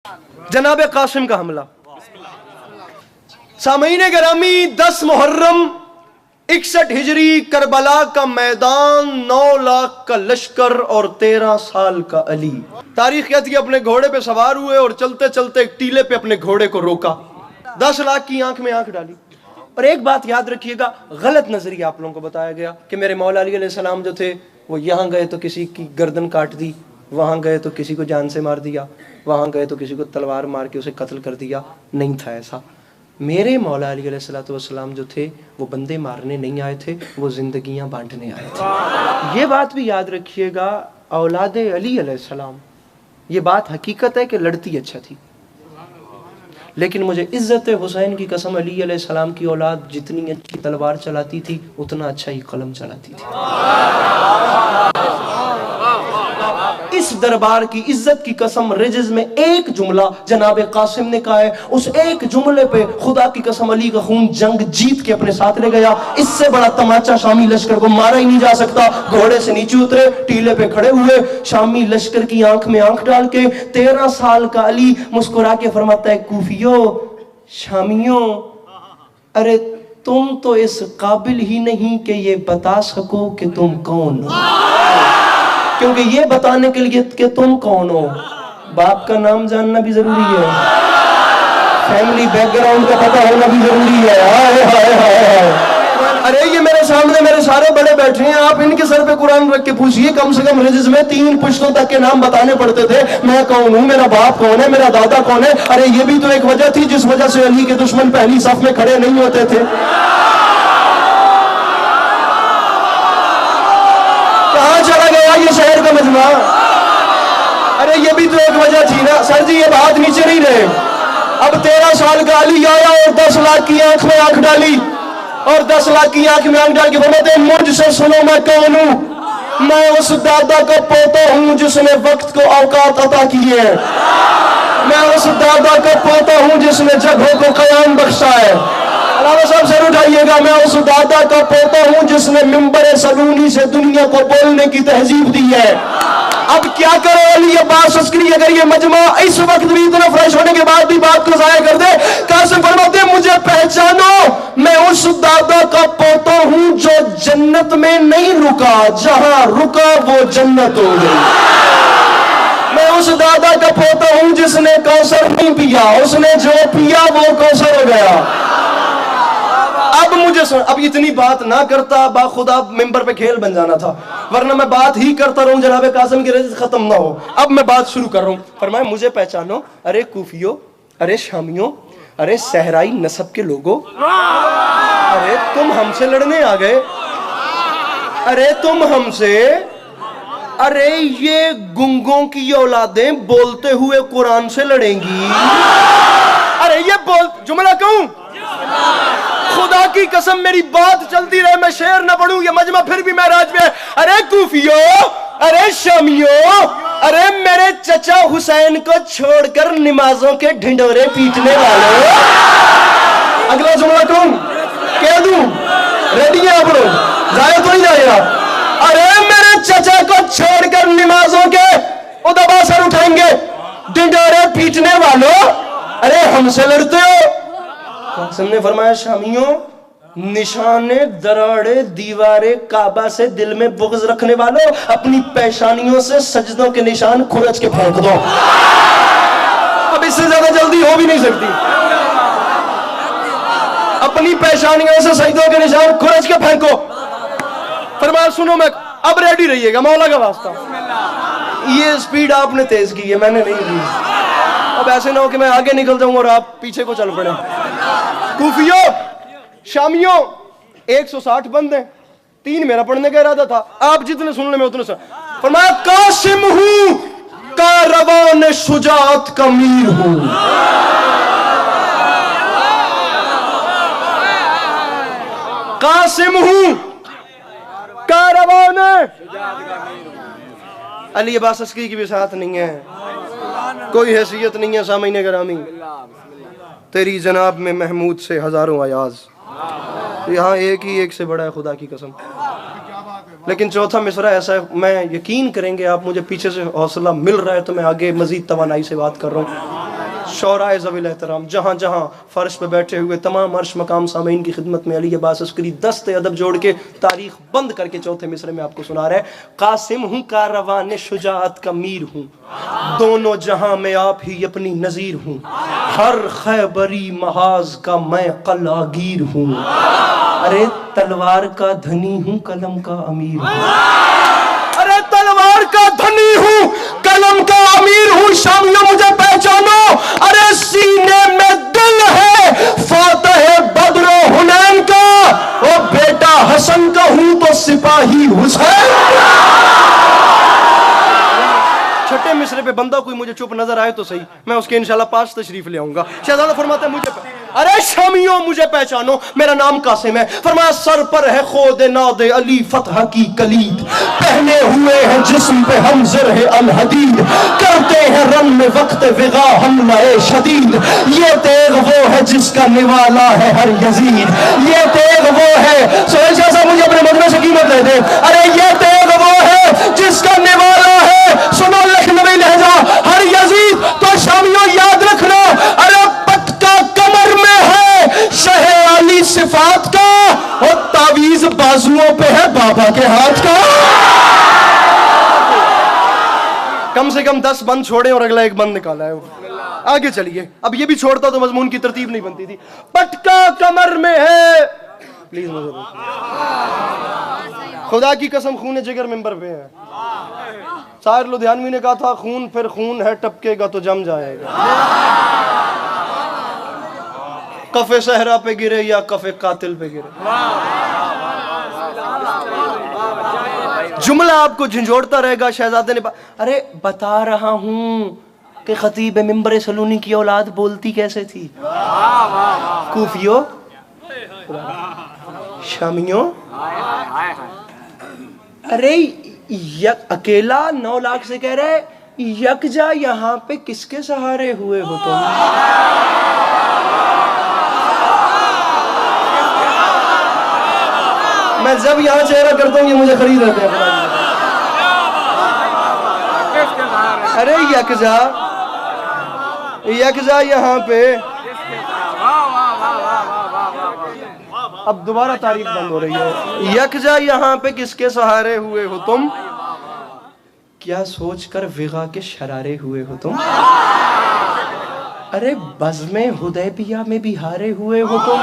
जनाब कासिम का हमला। सामईन गिरामी 10 मुहर्रम 61 हिजरी, करबला का मैदान, 9 लाख का लश्कर और 13 साल का अली। तारीख कहती है अपने घोड़े पे सवार हुए और चलते चलते एक टीले पे अपने घोड़े को रोका, 10 लाख की आंख में आंख डाली। और एक बात याद रखिएगा, गलत नजरिया आप लोगों को बताया गया कि मेरे मौला अली अलैहिस्सलाम जो थे वो यहाँ गए तो किसी की गर्दन काट दी, वहां गए तो किसी को जान से मार दिया, वहां गए तो किसी को तलवार मार के उसे कत्ल कर दिया। नहीं था ऐसा। मेरे मौला अली अलैहिस्सलाम जो थे वो बंदे मारने नहीं आए थे, वो जिंदगियां बांटने आए थे। ये बात भी याद रखिएगा, औलाद अली अलैहिस्सलाम, ये बात हकीकत है कि लड़ती अच्छा थी, लेकिन मुझे इज्जत हुसैन की कसम, अली अलैहिस्सलाम की औलाद जितनी अच्छी तलवार चलाती थी उतना अच्छा ही कलम चलाती थी। इस दरबार की इज्जत की कसम, रिजिज में एक जुमला जनाब कासिम ने कहा है, उस एक जुमले पे खुदा की कसम अली का खून जंग जीत के अपने साथ ले गया। इससे बड़ा तमाचा शामी लश्कर को मारा ही नहीं जा सकता। घोड़े से नीचे उतरे, टीले पे खड़े हुए, शामी लश्कर की आंख में आंख डाल के 13 साल का अली मुस्कुरा के फरमाता है, कूफियों, शामियों, अरे तुम तो इस काबिल ही नहीं कि ये बता सको कि तुम कौन हो, क्योंकि ये बताने के लिए कि तुम कौन हो, बाप का नाम जानना भी जरूरी है, फैमिली बैकग्राउंड का पता होना भी जरूरी है। हाय हाय हाय। अरे ये मेरे सामने मेरे सारे बड़े बैठे हैं, आप इनके सर पे कुरान रख के पूछिए, कम से कम रिजिज में 3 पुश्तों तक के नाम बताने पड़ते थे। मैं कौन हूँ, मेरा बाप कौन है, मेरा दादा कौन है। अरे ये भी तो एक वजह थी जिस वजह से अली के दुश्मन पहली सफ में खड़े नहीं होते थे। कहाँ चला गया ये शहर का मजमा? अरे ये भी तो एक वजह थी ना। सर जी ये बात नीचे नहीं रहे। अब 13 साल का अली आया और 10 लाख की आंख में आंख डाली, और 10 लाख की आंख में आंख डाल के बोलते, मुझसे सुनो मैं कौन हूं, मैं उस दादा का पोता हूं जिसने वक्त को औकात अता की है, मैं उस दादा का पोता हूं जिसने जगहों को कयाम बख्शा है। अलावा साहब सर उठाइएगा, मैं उस दादा का पोता हूं जिसने मिंबर सलूनी से दुनिया को बोलने की तहजीब दी है। अब क्या करो अली अब्बास अस्करी, अगर ये मजमा इस वक्त भी इतना फ्रेश होने के बाद भी बात को जाया कर दे। कासिम फरमाते मुझे पहचानो, मैं उस दादा का पोता हूं जो जन्नत में नहीं रुका, जहां रुका वो जन्नत हो गई। मैं उस दादा का पोता हूं जिसने कौसर नहीं पिया, उसने जो पिया वो कौसर हो गया। अब मुझे अब इतनी बात ना करता, बाखुदा मिंबर पे खेल बन जाना था, वरना मैं बात ही करता रहूं, जनाब कासिम की रज़्क़ खत्म ना हो। अब मैं बात शुरू कर रहा हूं। फरमाया मुझे पहचानो, अरे कूफियों, अरे शामियों, अरे सहराई नस्ब के लोगों, अरे तुम हमसे लड़ने आ गए, अरे तुम हमसे, अरे ये गुंगों की औलादें बोलते हुए कुरान से लड़ेंगी। अरे ये बोल जुमला कहूं, खुदा की कसम मेरी बात चलती रहे, मैं शेर ना पढ़ूं, ये मजमा फिर भी महराज में है। अरे कूफियों, अरे शामियों, अरे मेरे चचा हुसैन को छोड़कर नमाजों के ढिंडोरे पीटने वालों। अगला जुमला कहूं, कह दूं, रेडी है आप लोग, जाया तो नहीं जाएगा। अरे मेरे चचा को छोड़कर नमाजों के उदबा सर उठाएंगे, ढिंडोरे पीटने वालों, अरे हमसे लड़ते हो। कासिम ने फरमाया शामियों, निशाने दराड़े दीवारे काबा से दिल में बुग़्ज़ रखने वालों, अपनी पेशानियों से सजदों के निशान खुरच के फेंक दो। अब इससे ज्यादा जल्दी हो भी नहीं सकती। अपनी पेशानियों से सजदों के निशान खुरच के फेंको। फरमाया सुनो, मैं अब रेडी रहिएगा, मौला का वास्ता। ये स्पीड आपने तेज की है, मैंने नहीं की। अब ऐसे ना हो कि मैं आगे निकल जाऊं और आप पीछे को चल पड़े। कूफियों, शामियों, 160 बंद हैं, 3 मेरा पढ़ने का इरादा था, आप जितने सुन ले मैं उतने सुन। फरमाया कासिम हूं, कारवान शुजात का मीर हूं। कासिम हूं, कारवान अली अब्बास अस्करी की भी साथ नहीं है, कोई हैसियत नहीं है। सामईन गिरामी, तेरी जनाब में महमूद से हजारों अयाज, यहाँ एक ही एक से बड़ा है खुदा की कसम। लेकिन चौथा मिसरा ऐसा है, मैं यकीन करेंगे आप, मुझे पीछे से हौसला मिल रहा है तो मैं आगे मजीद तवानाई से बात कर रहा हूँ। शौराए ज़वील एहतराम, जहाँ जहाँ फर्श पे बैठे हुए तमाम अर्श मकाम सामीन की खिदमत में अली अब्बास अस्करी दस्ते अदब जोड़ के तारीख बंद करके चौथे मिसरे में आपको सुना रहे। कासिम हूँ कारवान शुजाअत का मीर हूँ, दोनों जहाँ में आप ही अपनी नज़ीर हूँ, हर खैबरी महाज का मैं कलागीर हूँ। अरे तलवार का धनी हूँ कलम का अमीर हूँ, अरे तलवार का धनी हूँ कलम का अमीर हूँ। शामियों मुझे पहचानो, अरे सीने में दिल है फातह बद्र हुनैन का, ओ बेटा हसन का हूँ तो सिपाही हुसैन। छठे मिसरे पे बंदा कोई मुझे चुप नजर आए तो सही, मैं उसके इंशाल्लाह पास तशरीफ ले आऊंगा। शहजादा फरमाते हैं मुझे, अरे शामियों मुझे पहचानो, मेरा नाम कासिम है। फरमाया सर पर है खोद नाद अली फतह की कलीद, पहने हुए हैं जिस्म पे हम ज़रह अल हदीद, करते हैं रन में वक्त विगा हमला शदीद। ये तेग वो है जिसका निवाला है हर यजीद, ये तेग वो है, सोहेल शाह साहब मुझे अपने मजमे से कीमत दे दे। अरे ये तेग वो है जिसका निवाला है, सुनो लखनवी लहजा, हर यजीद। तो शामियों याद रखना, अरे पटका कमर में है शहे अली सिफात का, और तावीज बाजुओं पे है बाबा के हाथ का। कम से कम 10 बंद छोड़े और अगला एक बंद निकाला है। आगे चलिए, अब ये भी छोड़ता तो मजमून की तरतीब नहीं बनती थी। पटका कमर में है, प्लीज खुदा की कसम खून जिगर मिंबर पे है। शायर लुधियानवी ने कहा था खून फिर खून है, टपकेगा तो जम जाएगा। कफे सहरा पे गिरे या कफे कातिल पे गिरे, जुमला आपको झंझोड़ता रहेगा। शहजादे ने अरे बता रहा हूं कि खतीब मिंबर सलूनी की औलाद बोलती कैसे थी। कूफियों शामियों, अरे अकेला 9 लाख से कह रहे यकजा यहाँ पे किसके सहारे हुए हो तुम। मैं जब यहाँ चेहरा करता हूँ ये मुझे खरीद रहते हैं। अरे यकजा यकजा यहाँ पे, अब दोबारा तारीफ बंद हो रही है। यकजा यहाँ पे किसके सहारे हुए हो तुम, क्या सोचकर विगा के शरारे हुए हो तुम। अरे बज़्मे हुदैबिया में भी हारे हुए हो तुम,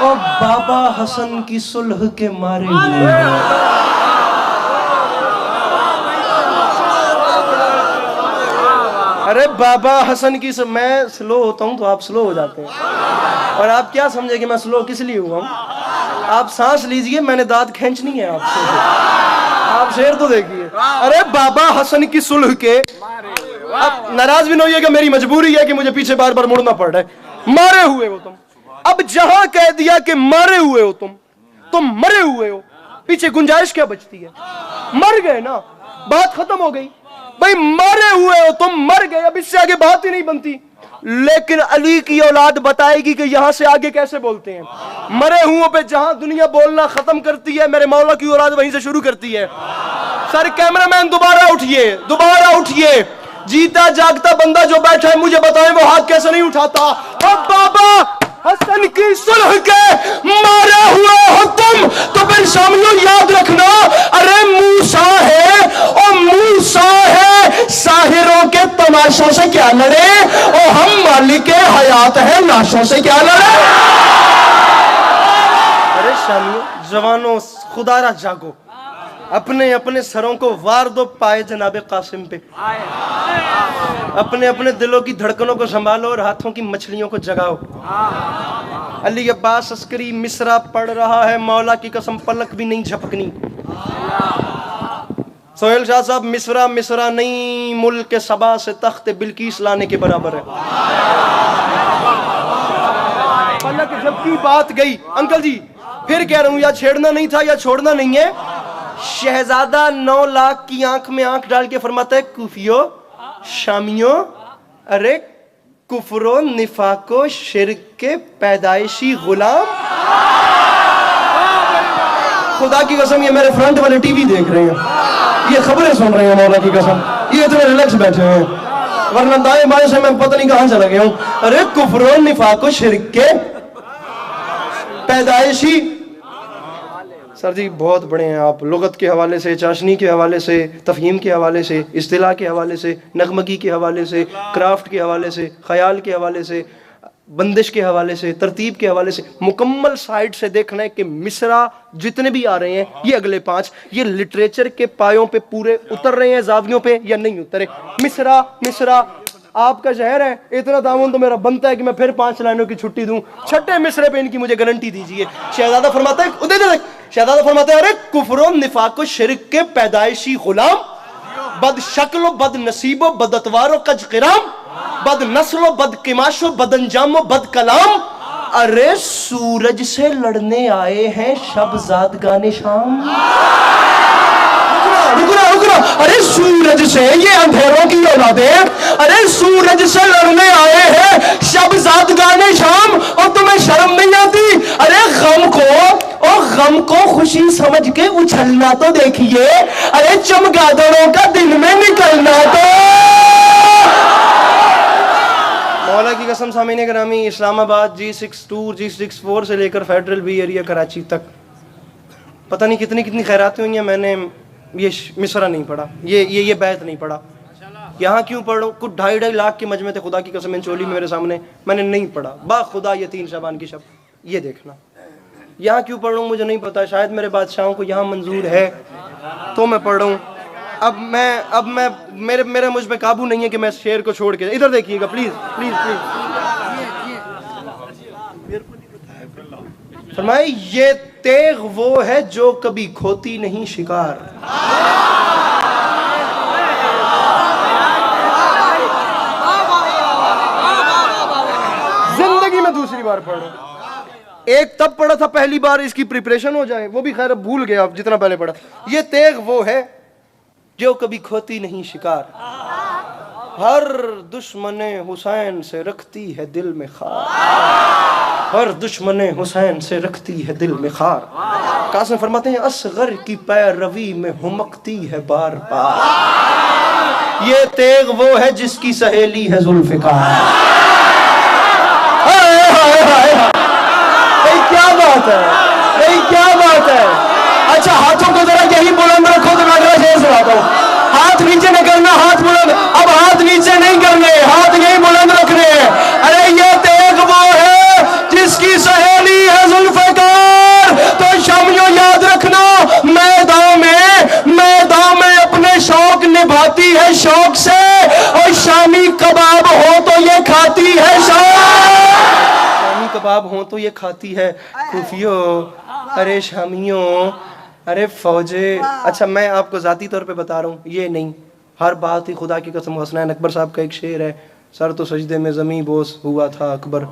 और बाबा हसन की सुलह के मारे हुए हो। अरे बाबा हसन की मैं स्लो होता हूँ तो आप स्लो हो जाते हैं, और आप क्या समझे कि मैं स्लो किस लिए हुआ हूँ। आप सांस लीजिए, मैंने दांत खींचनी है आपसे, आप शेर तो देखिए। अरे बाबा हसन की सुलह के, अब नाराज भी नहीं होइएगा, मेरी मजबूरी है कि मुझे पीछे बार बार मुड़ना पड़ रहा है। मारे हुए हो तुम, अब जहां कह दिया कि मारे हुए हो तुम मरे हुए हो, पीछे गुंजाइश क्या बचती है। मर गए ना, बात खत्म हो गई भाई, मारे हुए हो तुम, मर गए, अब इससे आगे बात ही नहीं बनती। लेकिन अली की औलाद बताएगी कि यहां से आगे कैसे बोलते हैं। मरे हुओं पे जहां दुनिया बोलना खत्म करती है, मेरे मौला की औलाद वहीं से शुरू करती है। सर कैमरामैन दोबारा उठिए, दोबारा उठिए। जीता जागता बंदा जो बैठा है मुझे बताएं वो हाथ कैसे नहीं उठाता। अब बाबा हसन की सुलह के मारे हुए हो तुम, तो फिर शामियों याद रखना, अरे मूसा है और मूसा है, साहिरों के तमाशों से क्या लड़े, और हम मालिक हयात है, लाशों से क्या लड़े। अरे शामियों जवानों खुदारा जागो, अपने अपने सरों को वार दो पाए जनाबे कासिम पे, अपने अपने दिलों की धड़कनों को संभालो और हाथों की मछलियों को जगाओ। अली अब्बास अस्करी मिसरा पढ़ रहा है, मौला की कसम पलक भी नहीं झपकनी। सोहेल शाह साहब मिसरा मिसरा नहीं, मुल्क सबा से तख्त बिल्किस लाने के बराबर है। पलक जबकि बात गई, अंकल जी फिर कह रहा हूं, या छेड़ना नहीं था या छोड़ना नहीं है। शहजादा 9 लाख की आंख में आंख डाल के फरमाता है, कूफियों शामियों, अरे कुफरो निफाको शिर्क के पैदाइशी गुलाम। खुदा की कसम ये मेरे फ्रंट वाले टीवी देख रहे हैं, ये खबरें सुन रहे हैं, मौला की कसम ये इतने रिलैक्स बैठे हैं। वरना दाएं बाएं से मैं पता नहीं कहां चला गया हूं। अरे कुफ्र निफाक शिरक के पैदाइशी। सर जी बहुत बड़े हैं आप, लुगत के हवाले से, चाशनी के हवाले से, तफहीम के हवाले से, इस्तिलाह के हवाले से, नगमगी के हवाले से, क्राफ्ट के हवाले से, ख्याल के हवाले से, बंदिश के हवाले से, तरतीब के हवाले से, मुकम्मल साइड से देखना है कि मिसरा जितने भी आ रहे हैं, ये अगले 5 ये लिटरेचर के पायों पे पूरे उतर रहे हैं, जावियों पे या नहीं उतरे। मिसरा मिसरा आपका शहर है, इतना दामन तो मेरा बनता है कि मैं फिर 5 लाइनों की छुट्टी दूं। छठे मिसरे पे इनकी मुझे गारंटी दीजिए। शहजादा फरमाता है, शहजादा फरमाता है, अरे कुफ्र निफाक शिरक के पैदाइशी गुलाम, बद शक्लो बद नसीबो बद अतवारो कज किराम, बद नस्लो बद किमाशो बद अंजामो बद कलाम। अरे सूरज से लड़ने आए हैं शबजाद गाने शाम। रुकना, अरे सूरज से, ये अंधेरों की औलादे, अरे सूरज से लड़ने आए हैं शबजाद गाने शाम, और तुम्हें शर्म नहीं आती? अरे गम को खुशी समझ के उछलना तो देखिए, अरे चमगादड़ों का दिन में निकलना तो। मौला की कसम सामीने करामी, इस्लामाबाद G62 G64 से लेकर फेडरल बी एरिया कराची तक पता नहीं कितनी कितनी खैरातें हुई हैं। मैंने ये मिसरा नहीं पढ़ा, ये बैत नहीं पढ़ा। यहाँ क्यों पढ़ रहा? कुछ 2.5 लाख के मजमे थे, खुदा की कसम चोली में मेरे सामने, मैंने नहीं पढ़ा। बा खुदा ये 3 शबान की शब, ये देखना। यहाँ क्यों पढ़ रहा हूँ मुझे नहीं पता, शायद मेरे बादशाहों को यहाँ मंजूर है तो मैं पढ़ रहा हूँ। अब मैं मेरे मुझ पे काबू नहीं है कि मैं शेर को छोड़ के। इधर देखिएगा प्लीज प्लीज प्लीज। फरमाए, ये तेग वो है जो कभी खोती नहीं शिकार। जिंदगी में दूसरी बार पढ़ रहा हूं। एक तब पढ़ा था पहली बार, इसकी प्रिपरेशन हो जाए, वो भी खैर भूल गया आप जितना पहले पढ़ा। ये तेग वो है जो कभी खोती नहीं शिकार, हर दुश्मने हुसैन से रखती है दिल में खार, हर दुश्मने हुसैन से रखती है दिल में खार। कासिम फरमाते हैं, असगर की पैरवी में हुमकती है बार बार। ये तेग वो है जिसकी सहेली है जुल्फिकार। क्या बात है, क्या बात है। अच्छा हाथों को जरा यही बुलंद रखो तो मैं अगला शेर सुनाता हूं। हाथ नीचे नहीं करना, हाथ बुलंद। अब हाथ नीचे नहीं करने, हाथ यही बुलंद रखने। अरे ये तेग वो है जिसकी सहेली है जुल्फिकार। तो शामियों याद रखना, मैदान में अपने शौक निभाती है शौक से, और शामी कबाब हो तो ये खाती है शौक। कबाब हो तो ये खाती है खूफियों। अरे शामियों, अरे फौजे। अच्छा मैं आपको जाती तौर पे बता रहा हूँ, ये नहीं, हर बात ही खुदा की कसम। हसनैन अकबर साहब का एक शेर है, सर तो सजदे में ज़मीं बोस हुआ था अकबर,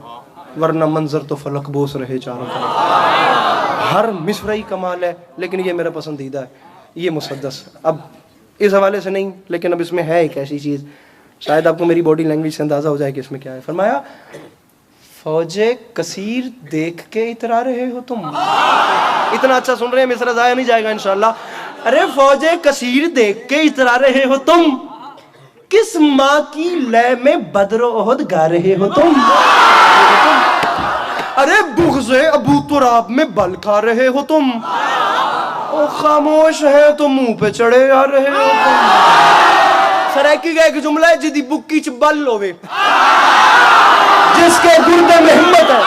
वरना मंजर तो फलक बोस रहे चारों तरफ। हर मिसरा ही कमाल है, लेकिन ये मेरा पसंदीदा है, ये मुसद्दस। अब इस हवाले से नहीं, लेकिन अब इसमें है एक ऐसी चीज़, शायद आपको मेरी बॉडी लैंग्वेज से अंदाज़ा हो जाए कि इसमें क्या है। फरमाया, फौजे कसीर देख के इतरा रहे हो तुम। इतना अच्छा सुन रहे हैं, मिसरा जाया नहीं जाएगा इंशाल्लाह। अरे फौजे कसीर देख के इतरा रहे हो तुम, किस माँ की लय में बद्र ओहद गा रहे हो तुम। अरे बुग़्ज़े अबू तुराब में बल खा रहे हो तुम, ओ खामोश है तो मुंह पे चढ़े आ रहे हो तुम। सराकी का एक जुमला है, जिदी बुक्की च बल होवे, जिसके गुर्दे में हिम्मत है,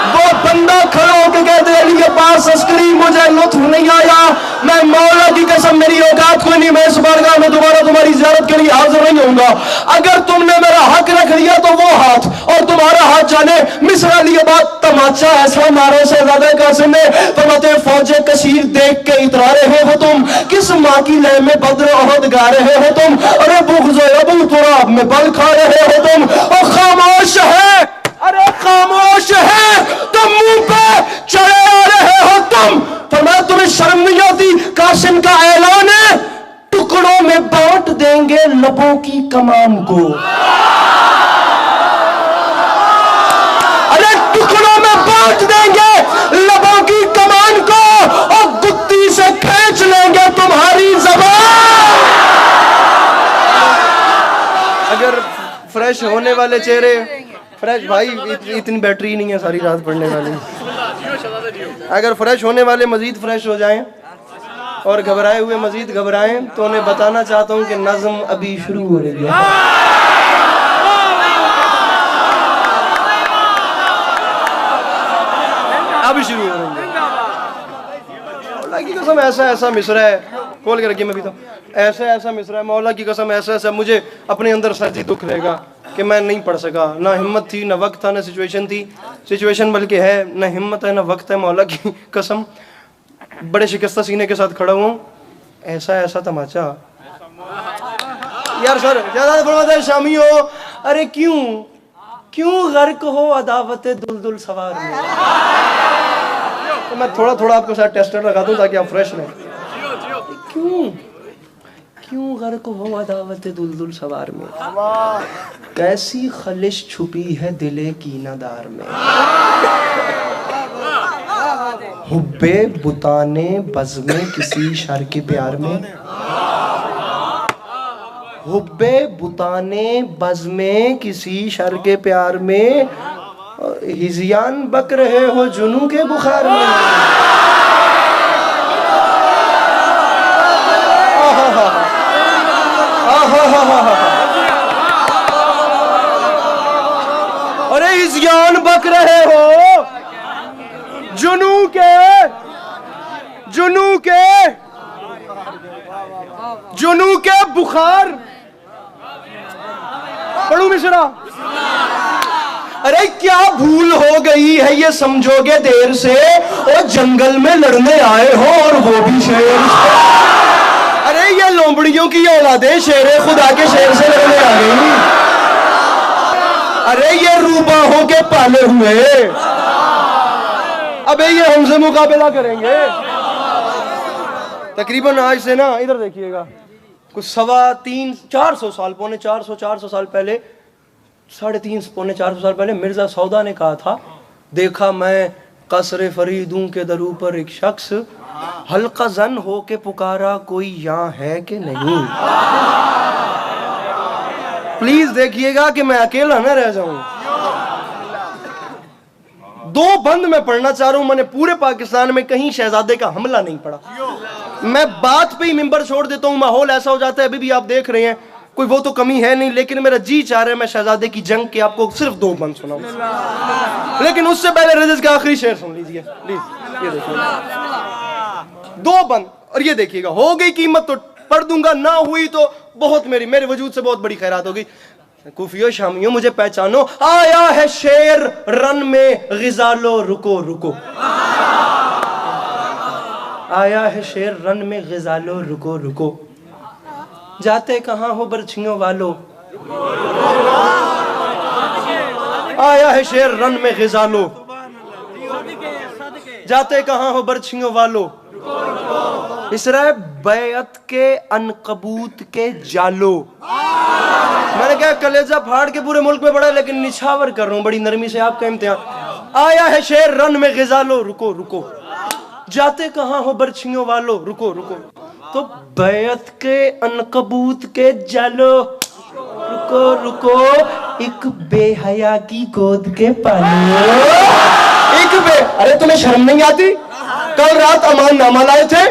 वो बंदा खड़ा होकर कहते अली के पास अस्करी मुझे लुत्फ नहीं आया, मैं मौला की कसम मेरी औकात कोई नहीं, मैं इस बारगाह में दोबारा तुम्हारी ज़ियारत के लिए हाजिर नहीं होऊंगा। अगर तुमने मेरा हक रख लिया तो वो हाथ और तुम्हारा हाथ जाने। मिसरा लिए बात तमाचा ऐसा मारे शहजादे कासिम ने। फरमाते फौजे कसीर देख के इतरा रहे हो तुम, किस माँ की लय में बद्र ओहद गा रहे हो तुम। अरे बुग़्ज़े अबू तुराब में बल खा रहे हो तुम, और खामोश है, अरे खामोश है तो मुंह पे चढ़े आ रहे हो तुम। फरमाया तुम्हें शर्म नहीं आती? कासिम का ऐलान है, टुकड़ों में बांट देंगे लबों की कमान को। अरे टुकड़ों में बांट देंगे लबों की कमान को, और गुत्ती से खींच लेंगे तुम्हारी ज़बान। फ्रेश होने वाले चेहरे, फ्रेश भाई इतनी बैटरी नहीं है सारी रात पढ़ने वाली। अगर फ्रेश होने वाले मजीद फ्रेश हो जाएं और घबराए हुए मजीद घबराएं तो उन्हें बताना चाहता हूं कि नज़्म अभी शुरू हो रही है। अभी शुरू हो रही है। मौला की कसम ऐसा ऐसा मिसरा है, खोल के रखिए मैं भी तो, ऐसा ऐसा मिसरा है मौला की कसम ऐसा ऐसा, मुझे अपने अंदर सर्दी दुख रहेगा कि मैं नहीं पढ़ सका, ना हिम्मत थी ना वक्त था ना सिचुएशन थी, सिचुएशन बल्कि है, ना हिम्मत है ना वक्त है। मौला की कसम बड़े शिकस्ता सीने के साथ खड़ा हूँ, ऐसा ऐसा तमाचा यार सर ज्यादा फरमाता शामी हो। अरे क्यों क्यों गर्क हो अदावत दुलदुल सवार में। तो मैं थोड़ा थोड़ा आपके साथ टेस्टर लगा दूं ताकि आप फ्रेश रहें। क्यों क्यों गर्क हो अदावत दुलदुल सवार में, कैसी खलिश छुपी है दिले कीनादार में। हुब्बे बुताने बज़्मे किसी शर के प्यार में, हुब्बे बुताने बज़्मे किसी शर के प्यार में, हिज़ियान बक रहे हो जुनू के बुखार में। अरे हिज़ियान बक रहे हो जुनू के बुखार। पढ़ू मिश्रा। अरे क्या भूल हो गई है ये समझोगे देर से, और जंगल में लड़ने आए हो और वो भी शेर से। अरे ये लोमड़ियों की औलादे शेरे खुदा के शेर से लड़ने आ गई। अरे ये रूबाहों के पाले हुए अबे ये हमसे मुकाबला करेंगे। तकरीबन आज से ना इधर देखिएगा कुछ 350-400 साल, पौने 400 साल पहले, 350 पौने 400 साल पहले मिर्जा सौदा ने कहा था, देखा मैं कसरे फरीदूं के दरू पर एक शख्स, हल्का जन हो के पुकारा कोई यहाँ है कि नहीं। प्लीज देखिएगा कि मैं अकेला न रह जाऊं। 2 बंद मैं पढ़ना चाह रहा हूं, मैंने पूरे पाकिस्तान में कहीं शहजादे का हमला नहीं पढ़ा। मैं बात पे ही मिंबर छोड़ देता हूं, माहौल ऐसा हो जाता है, अभी भी आप देख रहे हैं कोई वो तो कमी है नहीं, लेकिन मेरा जी चाह रहा है मैं शहजादे की जंग के आपको सिर्फ 2 बंद सुनाऊं। लेकिन उससे पहले रजिस का आखिरी शेर सुन लीजिए प्लीज। ये देखिए 2 बंद, और ये देखिएगा हो गई कीमत तो पढ़ दूंगा, ना हुई तो बहुत मेरे वजूद से बहुत बड़ी खैरात होगी। कुफियो शामियों मुझे पहचानो, आया है शेर रन में गिजालो रुको रुको। आया है शेर रन में गिजालो रुको रुको, जाते कहां हो बरछियों वालों। आया है शेर रन में गिजालो, जाते कहां हो बरछियों वालों। इसरा बैत के अनकबूत के जालो। मैंने कहा कलेजा फाड़ के पूरे मुल्क में पड़ा, लेकिन निछावर कर रहा हूं बड़ी नरमी से आपका इम्तिहान। आया है शेर रन में गिजालो रुको रुको, जाते कहां हो बरछियों वालों रुको रुको। तो बैत के अनकबूत के जालो रुको रुको, एक बेहया की गोद के पालो। अरे तुम्हें शर्म नहीं आती? कल रात अमान नामा लाए थे,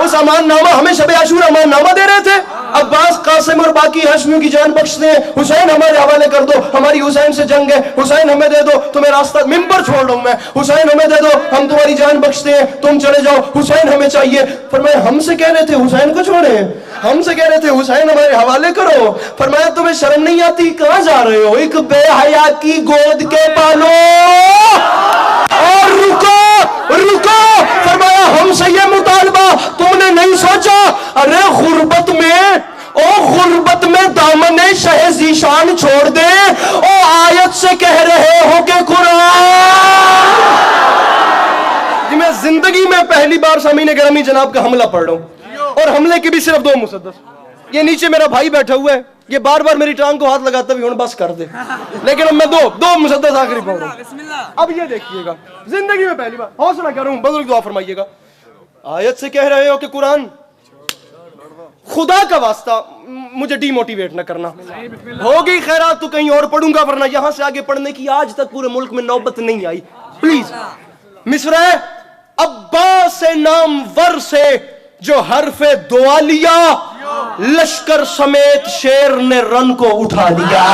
उस अमान नामा हमें शबे आशूर अमान नामा दे रहे थे। अब्बास कासिम और बाकी हाशमियों की जान बख्शते हैं, हुसैन हमारे हवाले कर दो, हमारी हुसैन से जंग है, हुसैन हमें दे दो, तुम्हें रास्ता मिंबर छोड़ रहा हूं मैं, हुसैन हमें दे दो, हम तुम्हारी जान बख्शते हैं, तुम चले जाओ, हुसैन हमें चाहिए। फरमाया हमसे कह रहे थे हुसैन को छोड़े, हमसे कह रहे थे हुसैन हमारे हवाले करो। फरमाया तुम्हें शर्म नहीं आती, कहां जा रहे हो? एक बेहया की गोद के पालो और रुको रुको। फरमाया हमसे ये मुतालबा तुमने नहीं सोचा? अरे गुर्बत में दामने शहे ज़ीशान छोड़ दे, ओ आयत से कह रहे हो कि कुरान। मैं जिंदगी में पहली बार सामीने गिरामी जनाब का हमला पढ़ रहा हूं, और हमले के भी सिर्फ 2 मुसद्दस। ये नीचे मेरा भाई बैठा हुआ है, ये बार बार मेरी टांग को हाथ लगाता भी बस कर दे, लेकिन अब मैं दो मुसद्दस आखिरी पढ़ रहा हूं। अब ये देखिएगा जिंदगी में पहली बार, हौसला कर रहा हूं, बुजुर्ग दुआ फरमाइएगा। आयत से कह रहे हो कि कुरान, खुदा का वास्ता मुझे डीमोटिवेट ना करना। होगी खैरात तो कहीं और पढ़ूंगा, वरना यहां से आगे पढ़ने की आज तक पूरे मुल्क में नौबत नहीं आई। प्लीज मिसरा है, अब्बास नामवर से जो हरफे दुआ लिया, लश्कर समेत शेर ने रन को उठा लिया।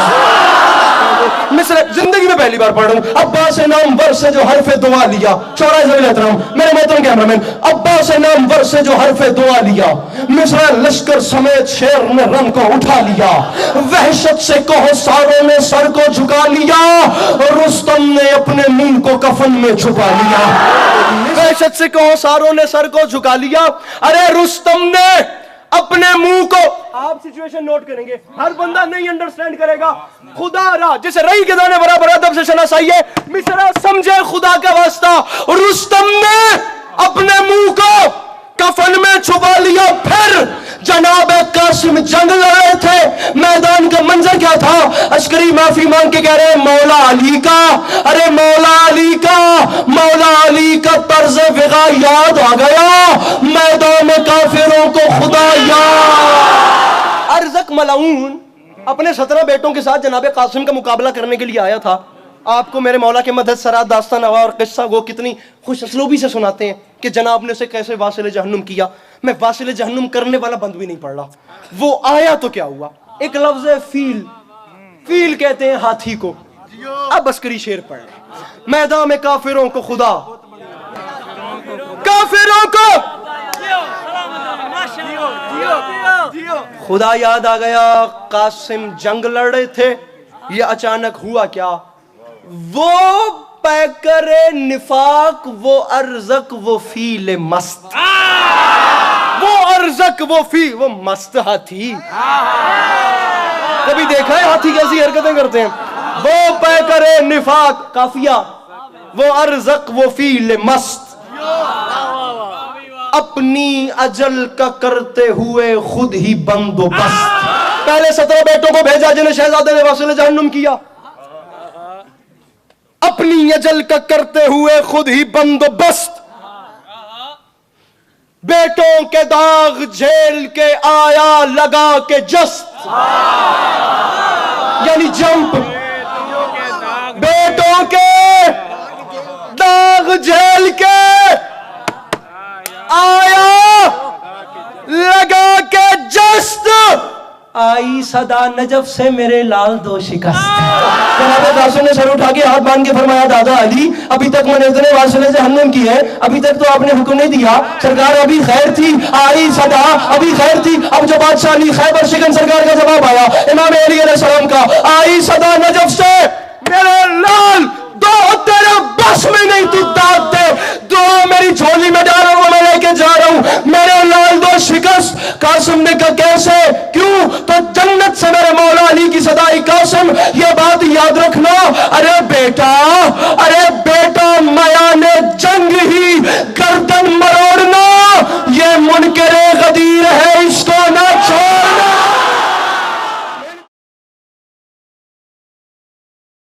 मिसरा जिंदगी में पहली बार पढ़ रहा हूं, अब्बास नामवर से जो हरफे दुआ लिया। चौराहे से लेता हूं मेरे मोहतरम कैमरामैन, अब्बास नामवर से जो हरफे दुआ लिया, मिसरा लश्कर समेत शेर ने रन को उठा लिया। वहशत से कहो सारों ने सर को झुका लिया, रुस्तम ने अपने मुंह को कफन में छुपा लिया। वहशत से कहो सारों ने सर को झुका लिया, अरे रुस्तम ने अपने मुंह को, आप सिचुएशन नोट करेंगे, हर बंदा नहीं अंडरस्टैंड करेगा। खुदा रा जैसे रही के दाने बराबर अदब से शनासाई है, मिसरा समझे खुदा का वास्ता, रुस्तम ने अपने मुंह को कफन में छुपा लिया। फिर जनाब कासिम जंग लड़े थे, मैदान का मंजर क्या था? अस्करी माफी मांग के कह रहे हैं मौला अली का, अरे मौला अली का, मौला अली का तर्ज विगा याद आ गया, मैदान में काफिरों को खुदा याद। अरज़क मलाऊन अपने 17 बेटों के साथ जनाब कासिम का मुकाबला करने के लिए आया था। आपको मेरे मौला के मदद सरात दास्तान नवा और किस्सा वो कितनी खुश असलूबी से सुनाते हैं कि जनाब ने उसे कैसे वासिल जहन्नुम किया। मैं वासिल जहन्नुम करने वाला बंद भी नहीं पढ़ रहा। वो आया तो क्या हुआ, एक लफ्ज है फील, फील कहते हैं हाथी को। अब अस्करी शेर पढ़ रहे, मैदान में काफिरों को खुदा, काफिरों को खुदा याद आ गया। कासिम जंग लड़ रहे थे, ये अचानक हुआ क्या? वो पैकरे निफाक, वो अरज़क, वो फील मस्त, वो अरज़क, वो फील, वो मस्त हाथी। कभी देखा है हाथी कैसी हरकतें करते हैं? वो पैकरे निफाक काफिया, वो अरज़क, वो फील मस्त, अपनी अजल का करते हुए खुद ही बंदोबस्त। पहले 17 बेटों को भेजा जिन्हें शहजादे ने वासिल जहन्नुम किया, अपनी अजल का करते हुए खुद ही बंदोबस्त। बेटों के दाग झेल के आया लगा के जस्त, यानी जंप। बेटों के दाग झेल के आया लगा के जस्त, आई सदा नजफ से मेरे लाल दो शिकस्त। जनाब कासिम ने सर उठा के हाथ बांध के फरमाया, दादा अली अभी तक मैंने इतने वासिले जहन्नुम की है, अभी तक तो आपने हुक्म नहीं दिया। सरकार अभी खैर थी, आई सदा अभी खैर थी। अब जो बादशाह अली खैबर शिकन सरकार का जवाब आया इमाम अली अलैहिस्सलाम का, आई सदा नजफ से मेरे लाल दो तेरे बस में नहीं, तू दाद दे, दो मेरी झोली में डाल, वो मैं लेके जा रहा हूं, मेरे लाल दो शिकस्त। कासिम ने कहा कैसे, क्यों? तो जन्नत से मेरे मौला अली की सदाई कासिम, ये बात याद रखना। अरे बेटा, अरे